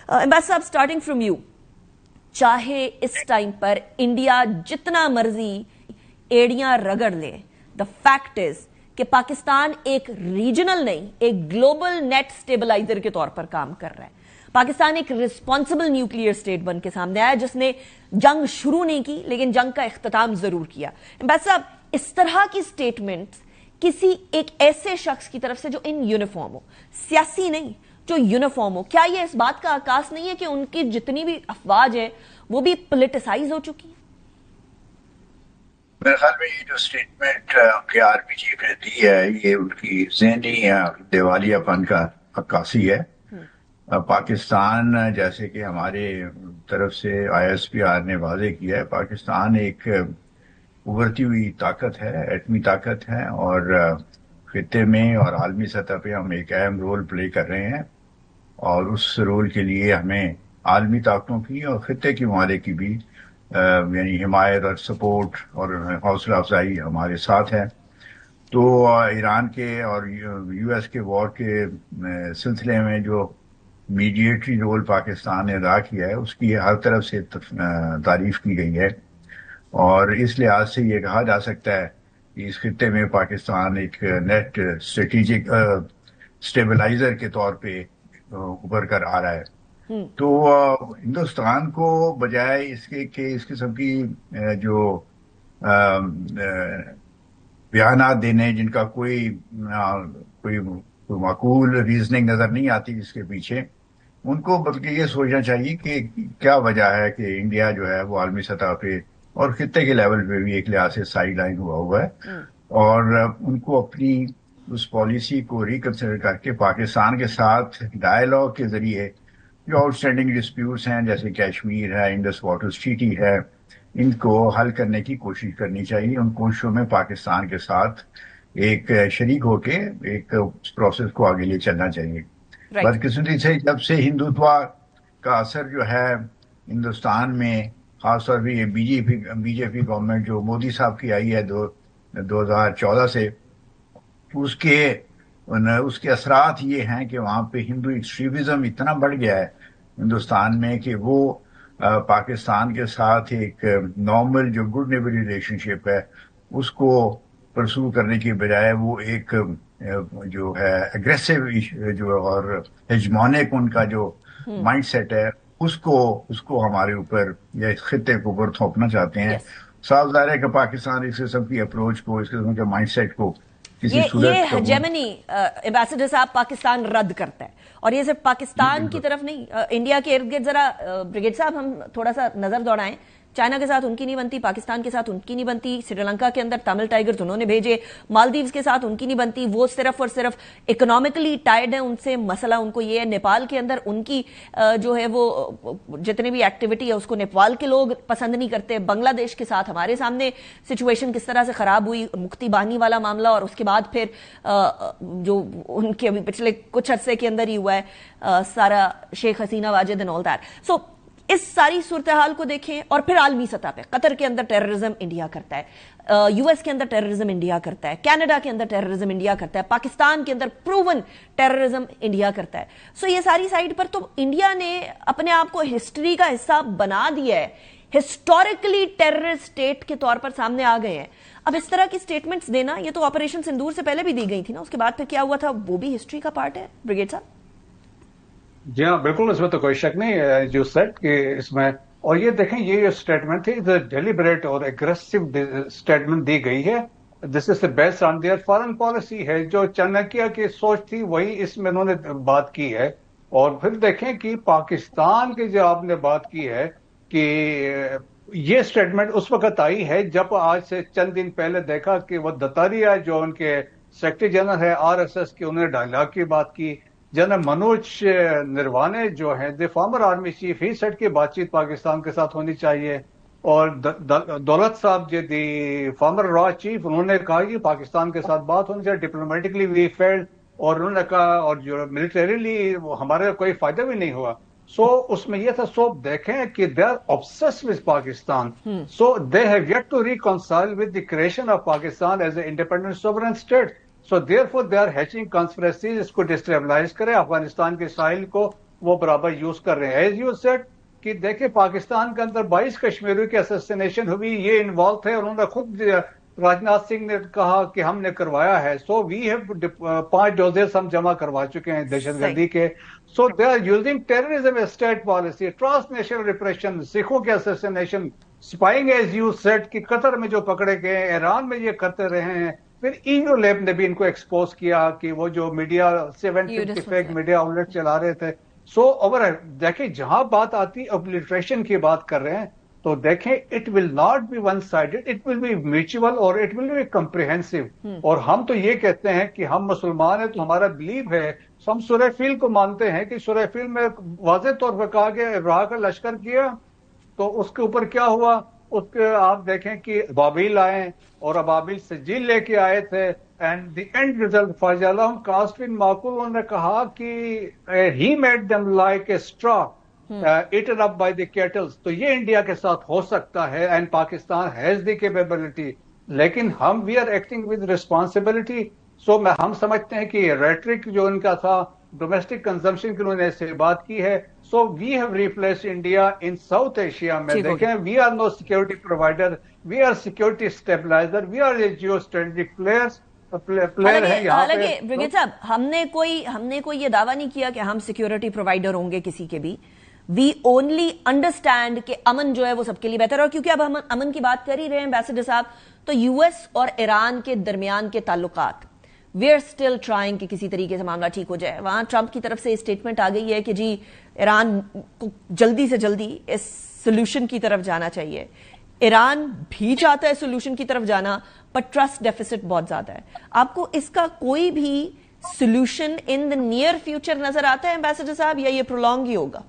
Ambassador साहब, starting from you, चाहे इस टाइम पर इंडिया जितना मर्जी एड़ियां रगड़ ले, द फैक्ट इज कि पाकिस्तान एक रीजनल नहीं, एक ग्लोबल नेट स्टेबलाइजर के तौर पर काम कर रहा है. पाकिस्तान एक रिस्पॉन्सिबल न्यूक्लियर स्टेट बन के सामने आया जिसने जंग शुरू नहीं की लेकिन जंग का इख्तिताम जरूर किया. एम्बेसडर साहब, इस तरह की स्टेटमेंट किसी एक ऐसे शख्स की तरफ से जो इन यूनिफॉर्म हो, सियासी नहीं, जो यूनिफॉर्म हो, क्या ये इस बात का आकाश नहीं है कि उनकी जितनी भी अफवाज है वो भी पोलिटिसाइज हो चुकी है? मेरे ख्याल में ये जो स्टेटमेंट उनके आर्मी चीफ ने दी है, ये उनकी ज़हनी दिवालियापन का अक्कासी है. पाकिस्तान, जैसे कि हमारे तरफ से ISPR ने वाजे किया है, पाकिस्तान एक उभरती हुई ताकत है, एटमी ताकत है, और खित्ते में और आलमी सतह पे हम एक अहम रोल प्ले कर रहे हैं. और उस रोल के लिए हमें आलमी ताकतों की और खित्ते की ममालिक की भी यानी हिमायत और सपोर्ट और हौसला अफजाई हमारे साथ है. तो ईरान के और US के वॉर के सिलसिले में जो मीडिएटरी रोल पाकिस्तान ने अदा किया है, उसकी हर तरफ से तारीफ की गई है. और इस लिहाज से ये कहा जा सकता है कि इस खित्ते में पाकिस्तान एक नेट स्ट्रेटेजिक स्टेबलाइजर के तौर पे उभर कर आ रहा है. तो हिंदुस्तान को बजाय इसके कि इस किस्म की जो बयानात देने जिनका कोई माकूल रीजनिंग नजर नहीं आती जिसके पीछे, उनको बल्कि ये सोचना चाहिए कि क्या वजह है कि इंडिया जो है वो आलमी सतह पे और खित्ते के लेवल पे भी एक लिहाज से साइड लाइन हुआ है. और उनको अपनी उस पॉलिसी को रिकंसिडर करके पाकिस्तान के साथ डायलॉग के जरिए जो आउटस्टैंडिंग डिस्प्यूट्स हैं, जैसे कश्मीर है, इंडस वाटर्स ट्रीटी है, इनको हल करने की कोशिश करनी चाहिए. उन कोशिशों में पाकिस्तान के साथ एक शरीक होके एक प्रोसेस को आगे ले चलना चाहिए. बदकिस्मती से जब से हिंदुत्व का असर जो है हिंदुस्तान में, खासतौर पर ये बीजेपी गवर्नमेंट जो मोदी साहब की आई है 2014 से, उसके असरात ये हैं कि वहाँ पे हिंदू एक्सट्रीमिज्म इतना बढ़ गया है हिंदुस्तान में कि वो पाकिस्तान के साथ एक नॉर्मल जो गुड नेबर रिलेशनशिप है उसको परसू करने के बजाय वो एक जो है एग्रेसिव जो और हेजमोनिक उनका जो माइंड सेट है उसको हमारे ऊपर या इस खित्ते के ऊपर थोपना चाहते हैं. साफ ज़ाहिर है कि पाकिस्तान इस किस्म की अप्रोच को, इस किस्म के माइंड सेट को ये हेजेमनी एम्बेसडर साहब पाकिस्तान रद्द करता है. और ये सिर्फ पाकिस्तान की तरफ नहीं, इंडिया के इर्द गिर्द. जरा ब्रिगेड साहब हम थोड़ा सा नजर दौड़ाएं. चाइना के साथ उनकी नहीं बनती, पाकिस्तान के साथ उनकी नहीं बनती, श्रीलंका के अंदर तमिल टाइगर्स उन्होंने भेजे, मालदीव्स के साथ उनकी नहीं बनती, वो सिर्फ और सिर्फ इकोनॉमिकली टाइड है उनसे. मसला उनको ये है, नेपाल के अंदर उनकी जो है वो जितनी भी एक्टिविटी है उसको नेपाल के लोग पसंद नहीं करते. बांग्लादेश के साथ हमारे सामने सिचुएशन किस तरह से खराब हुई, मुक्ति बानी वाला मामला, और उसके बाद फिर जो उनके अभी पिछले कुछ अरसे के अंदर ही हुआ है सारा Sheikh Hasina Wajid and all that. सो इस सारी सूरत हाल को देखें, और फिर आलमी सतह पे कतर के अंदर टेररिज्म इंडिया करता है, US के अंदर टेररिज्म इंडिया करता है, कनाडा के अंदर टेररिज्म इंडिया करता है, पाकिस्तान के अंदर प्रूवन टेररिज्म इंडिया करता है. सो ये सारी साइड पर तो इंडिया ने अपने आप को हिस्ट्री का हिस्सा बना दिया है, हिस्टोरिकली टेररिस्ट स्टेट के तौर पर सामने आ गए हैं. अब इस तरह की स्टेटमेंट्स देना, ये तो ऑपरेशन सिंदूर से पहले भी दी गई थी ना, उसके बाद फिर क्या हुआ था वो भी हिस्ट्री का पार्ट है. ब्रिगेड साहब. जी हाँ, बिल्कुल, इसमें तो कोई शक नहीं जो सेट कि इसमें. और ये देखें, ये स्टेटमेंट थी डेलिबरेट और एग्रेसिव स्टेटमेंट दी गई है. This is based on their foreign policy है. जो चाणक्य की सोच थी वही इसमें उन्होंने बात की है. और फिर देखें कि पाकिस्तान की जो आपने बात की है कि ये स्टेटमेंट उस वक्त आई है जब आज से चंद दिन पहले देखा कि वो दतारिया जो उनके सेक्रेटरी जनरल है RSS की, उन्होंने डायलॉग की बात की. जनरल मनोज निर्वाणे जो है the former army chief, he set की बातचीत पाकिस्तान के साथ होनी चाहिए. और दौलत साहब जो दी फॉर्मर रॉ चीफ, उन्होंने कहा कि पाकिस्तान के साथ बात होनी चाहिए. डिप्लोमेटिकली वी फेल्ड, और उन्होंने कहा और जो मिलिटरीली हमारे कोई फायदा भी नहीं हुआ. सो उसमें यह था. सो देखें कि they are obsessed with Pakistan. So they have yet to reconcile with the creation of Pakistan as a independent sovereign state. So therefore they are hatching conspiracies, इसको डिस्टेबलाइज करें अफगानिस्तान के साहिल को, وہ برابر یوز کر رہے ہیں. ایز یو سیڈ کہ دیکھیں پاکستان کے اندر 22 کشمیریوں کی اسیسینیشن ہوئی, یہ انوالو تھے, اور انہوں نے خود راجناتھ سنگھ نے کہا کہ ہم نے کروایا ہے. سو وی ہیو 5 ڈوزز ہم جمع کروا چکے ہیں دہشت گردی کے. So they are using terrorism state policy, transnational repression, سکھوں کے assassination, spying as you see کہ قطر میں جو پکڑے گئے, ایران میں یہ کرتے رہے ہیں. پھر ایو لیب نے بھی ان کو ایکسپوز کیا کہ وہ جو میڈیا 750 میڈیا آؤٹ لیٹ چلا رہے تھے. سو اوور دیکھیں جہاں بات آتی ابلیٹریشن کی بات کر رہے ہیں, تو دیکھیں it will not be one sided, it will be mutual اور اٹ ول بی کمپریہنسو. اور ہم تو یہ کہتے ہیں کہ ہم مسلمان ہیں, تو ہمارا بلیف ہے, ہم سورہ فیل کو مانتے ہیں کہ سورہ فیل میں واضح طور پر کہا کہ ابراہ کا لشکر کیا, تو اس کے اوپر کیا ہوا, اس کے آپ دیکھیں کہ ابابیل آئے اور ابابیل سے جیل لے کے آئے تھے, اینڈ دی اینڈ ریزلٹ فَجَعَلَهُمْ كَعَصْفٍ مَأْكُولٍ. انہوں نے کہا کہ he made them like a straw eaten up by the cattles. تو یہ انڈیا کے ساتھ ہو سکتا ہے, and Pakistan has the capability, لیکن ہم we are acting with responsibility. So ہم سمجھتے ہیں کہ ریٹرک جو ان کا تھا ڈومیسٹک کنزمپشن کی انہوں نے سے بات کی ہے. So we have replace India in South Asia میں. دیکھیں we are no security provider, we are security stabiliser, we are a geostrategic player ہیں یہاں پہ. برگیڈ صاحب, ہم نے کوئی یہ دعویٰ نہیں کیا کہ ہم سیکورٹی پرووائڈر ہوں گے کسی کے بھی. وی اونلی انڈرسٹینڈ کہ امن جو ہے وہ سب کے لیے بہتر ہے. اور کیونکہ اب ہم امن کی بات کر ہی رہے ہیں ایمبیسڈر صاحب, تو یو ایس اور ایران کے درمیان کے تعلقات, وی آر اسٹل ٹرائنگ کہ کسی طریقے سے معاملہ ٹھیک ہو جائے. وہاں ٹرمپ کی طرف سے اسٹیٹمنٹ آ گئی ہے کہ جی ایران کو جلدی سے جلدی اس سولوشن کی طرف جانا چاہیے. ایران بھی چاہتا ہے سولوشن کی طرف جانا, پر ٹرسٹ ڈیفیسٹ بہت زیادہ ہے. آپ کو اس کا کوئی بھی solution in the near future نظر آتا ہے ایمبیسڈر صاحب, یا یہ پرولونگ ہی ہوگا؟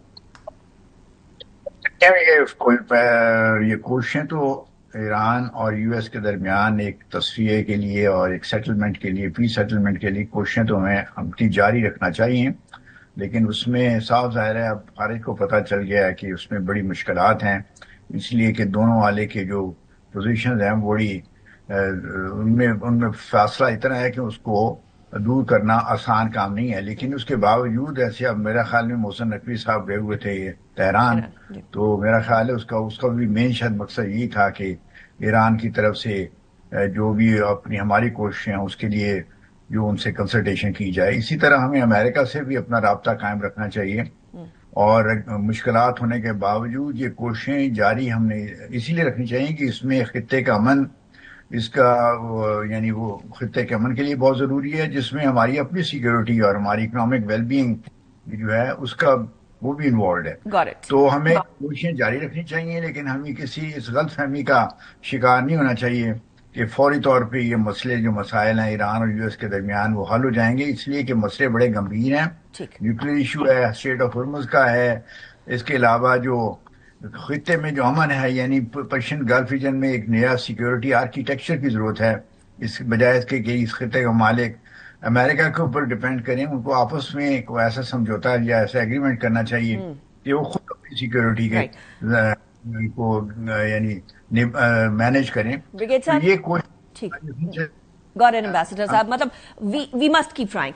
یہ کوششیں تو ایران اور یو ایس کے درمیان ایک تصفیے کے لیے اور ایک سیٹلمنٹ کے لیے, پیس سیٹلمنٹ کے لیے کوششیں تو ہمیں اپنی جاری رکھنا چاہیے. لیکن اس میں صاف ظاہر ہے, اب خارج کو پتہ چل گیا ہے کہ اس میں بڑی مشکلات ہیں, اس لیے کہ دونوں والے کے جو پوزیشنز ہیں بڑی ان میں فاصلہ اتنا ہے کہ اس کو دور کرنا آسان کام نہیں ہے. لیکن اس کے باوجود ایسے, اب میرا خیال میں محسن نقوی صاحب گئے ہوئے تھے تہران, تو میرا خیال ہے اس کا بھی مین شاید مقصد یہی تھا کہ ایران کی طرف سے جو بھی اپنی ہماری کوششیں ہیں اس کے لیے جو ان سے کنسلٹیشن کی جائے. اسی طرح ہمیں امریکہ سے بھی اپنا رابطہ قائم رکھنا چاہیے, اور مشکلات ہونے کے باوجود یہ کوششیں جاری ہم نے اسی لیے رکھنی چاہیے کہ اس میں خطے کا امن, اس کا یعنی وہ خطے کے امن کے لیے بہت ضروری ہے, جس میں ہماری اپنی سیکیورٹی اور ہماری اکنامک ویل بینگ جو ہے اس کا وہ بھی انوالوڈ ہے. تو ہمیں کوششیں جاری رکھنی چاہیے, لیکن ہمیں کسی اس غلط فہمی کا شکار نہیں ہونا چاہیے کہ فوری طور پہ یہ مسئلے جو مسائل ہیں ایران اور یو ایس کے درمیان وہ حل ہو جائیں گے, اس لیے کہ مسئلے بڑے گمبھیر ہیں. نیوکلیر ایشو ہے, اسٹریٹ آف ہرمز کا ہے, اس کے علاوہ جو خطے میں جو امن ہے یعنی پرشین گلف ریجن میں ایک نیا سیکیورٹی آرکیٹیکچر کی ضرورت ہے, اس بجائے اس کے کہ اس خطے کا مالک امریکہ کے اوپر ڈیپینڈ کریں. ان کو آپس میں کوئی ایسا سمجھوتا یا ایسا ایگریمنٹ کرنا چاہیے کہ وہ خود اپنی سیکیورٹی کے کو یعنی مینج کریں. یہ کوئی ٹھیک, گاٹ اٹ ایمبیسڈر صاحب, مطلب وی مسٹ کیپ ٹرائنگ.